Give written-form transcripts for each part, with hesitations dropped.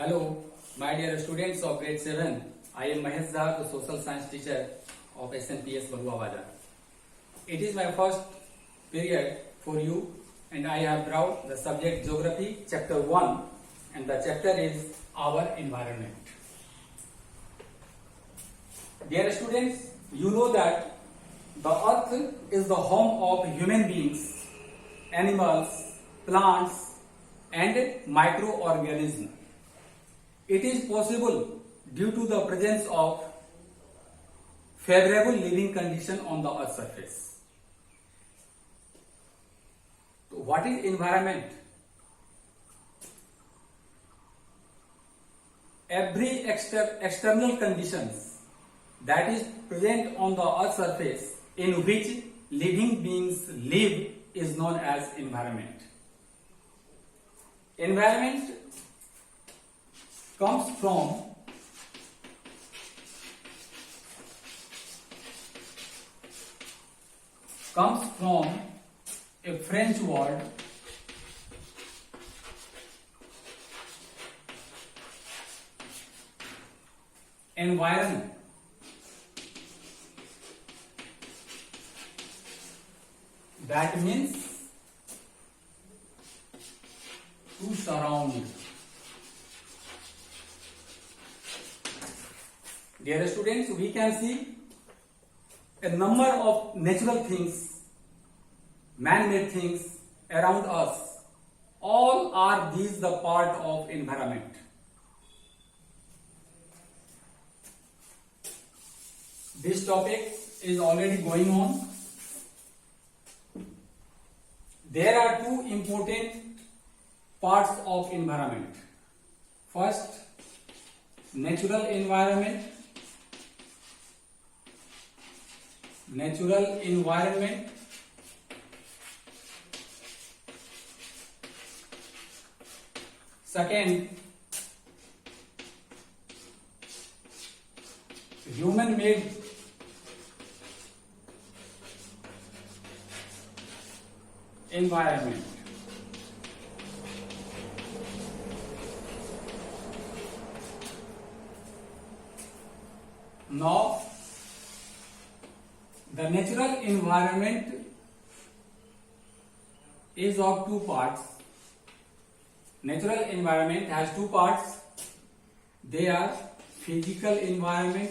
Hello, my dear students of grade 7. I am Mahesh Jha, the social science teacher of SNPS Bagua Bajar. It is my first period for you and I have brought the subject Geography chapter 1 and the chapter is Our Environment. Dear students, you know that the earth is the home of human beings, animals, plants and microorganisms. It is possible due to the presence of favorable living condition on the earth's surface. So what is environment? Every external conditions that is present on the earth's surface in which living beings live is known as environment. Environment comes from a French word environ. That means to surround. Dear students, we can see a number of natural things, man-made things around us. All are these the part of environment. This topic is already going on. There are two important parts of environment. First, natural environment. Natural environment second, human made environment. Now the natural environment is of two parts. Natural environment has two parts. They are physical environment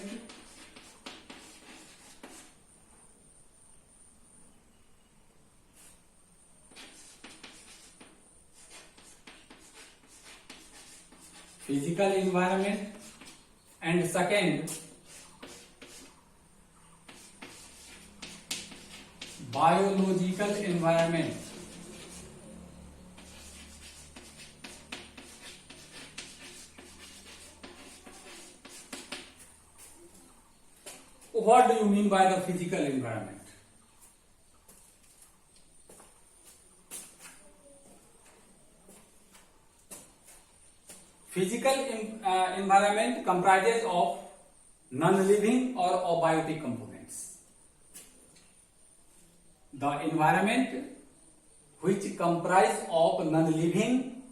and second, biological environment. What do you mean by the physical environment? Physical environment comprises of non-living or abiotic components. The environment which comprise of non-living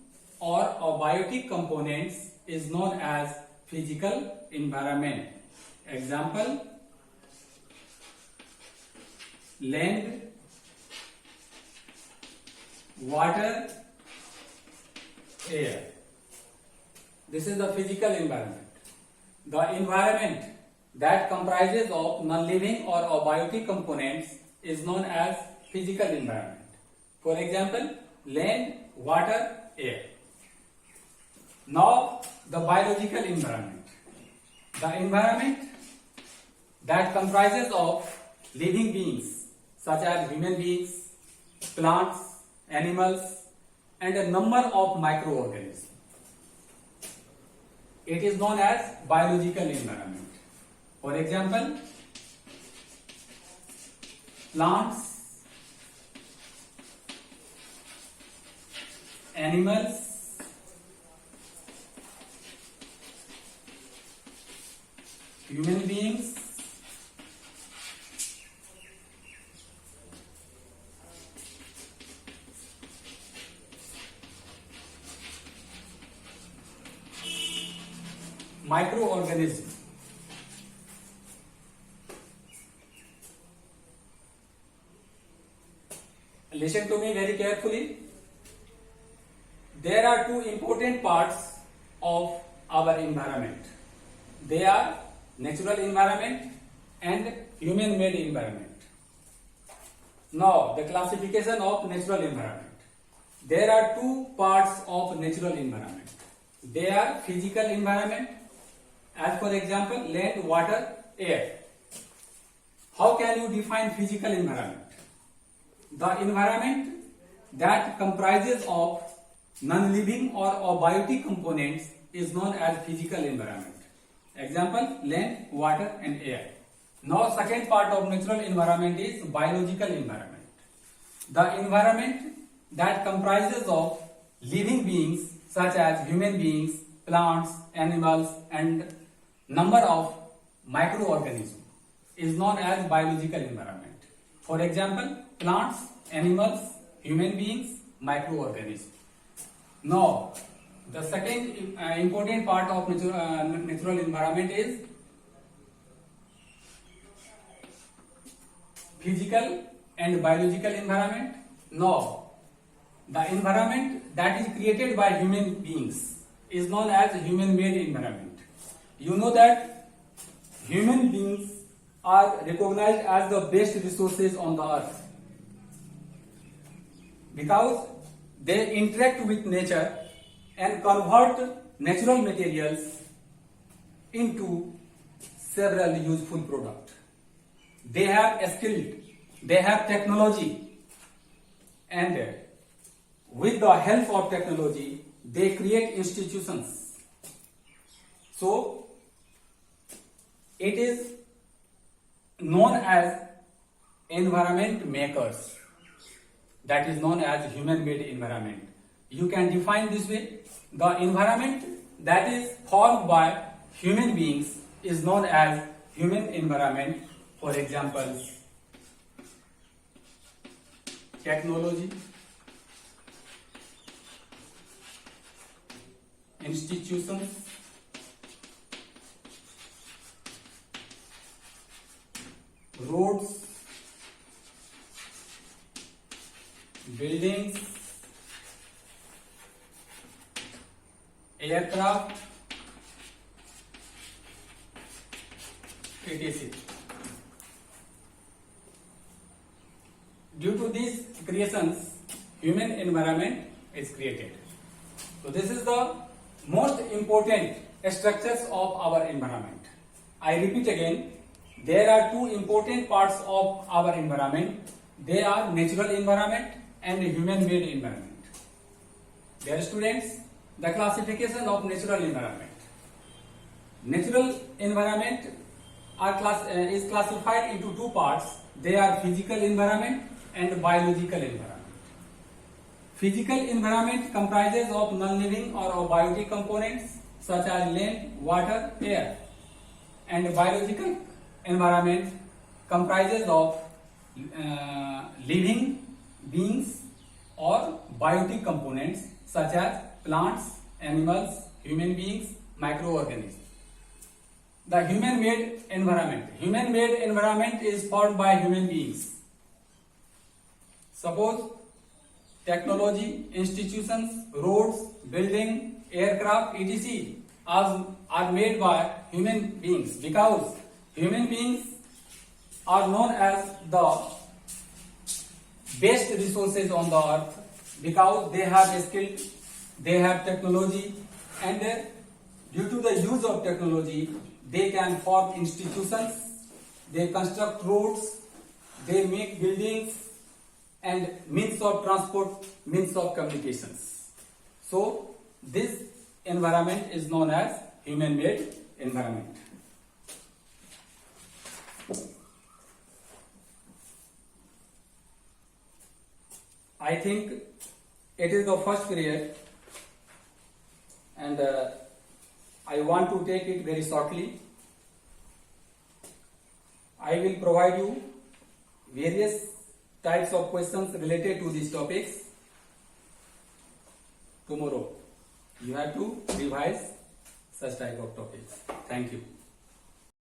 or abiotic components is known as physical environment. Example: land, water, air. This is the physical environment. The environment that comprises of non-living or abiotic components is known as physical environment. For example, land, water, air. Now, the biological environment. The environment that comprises of living beings such as human beings, plants, animals, and a number of microorganisms. It is known as biological environment. For example, plants, animals, human beings, microorganism. Listen to me very carefully. There are two important parts of our environment. They are natural environment and human-made environment. Now, the classification of natural environment. There are two parts of natural environment. They are physical environment, as for example, land, water, air. How can you define physical environment? The environment that comprises of non-living or abiotic components is known as physical environment. Example, land, water and air. Now, second part of natural environment is biological environment. The environment that comprises of living beings such as human beings, plants, animals and number of microorganisms is known as biological environment. For example, plants, animals, human beings, microorganisms. Now, the second important part of natural environment is physical and biological environment. Now, the environment that is created by human beings is known as human-made environment. You know that human beings are recognized as the best resources on the earth because they interact with nature and convert natural materials into several useful products. They have skill, they have technology, and with the help of technology, they create institutions. So, it is known as environment makers. That is known as human-made environment. You can define this way. The environment that is formed by human beings is known as human environment. For example, technology, institutions, roads, buildings, aircraft, etc. Due to these creations, human environment is created. So this is the most important structures of our environment. I repeat again, there are two important parts of our environment. They are natural environment and human-made environment. Dear students, the classification of natural environment. Natural environment is classified into two parts. They are physical environment and biological environment. Physical environment comprises of non-living or abiotic components such as land, water, air. And biological environment comprises of living beings or biotic components such as plants, animals, human beings, microorganisms. The human-made environment. Human-made environment is formed by human beings. Suppose technology, institutions, roads, building, aircraft, etc. are made by human beings because human beings are known as the best resources on the earth because they have skill, they have technology, and due to the use of technology, they can form institutions, they construct roads, they make buildings and means of transport, means of communications. So, this environment is known as human-made environment. I think it is the first period and I want to take it very shortly. I will provide you various types of questions related to these topics. Tomorrow you have to revise such type of topics. Thank you.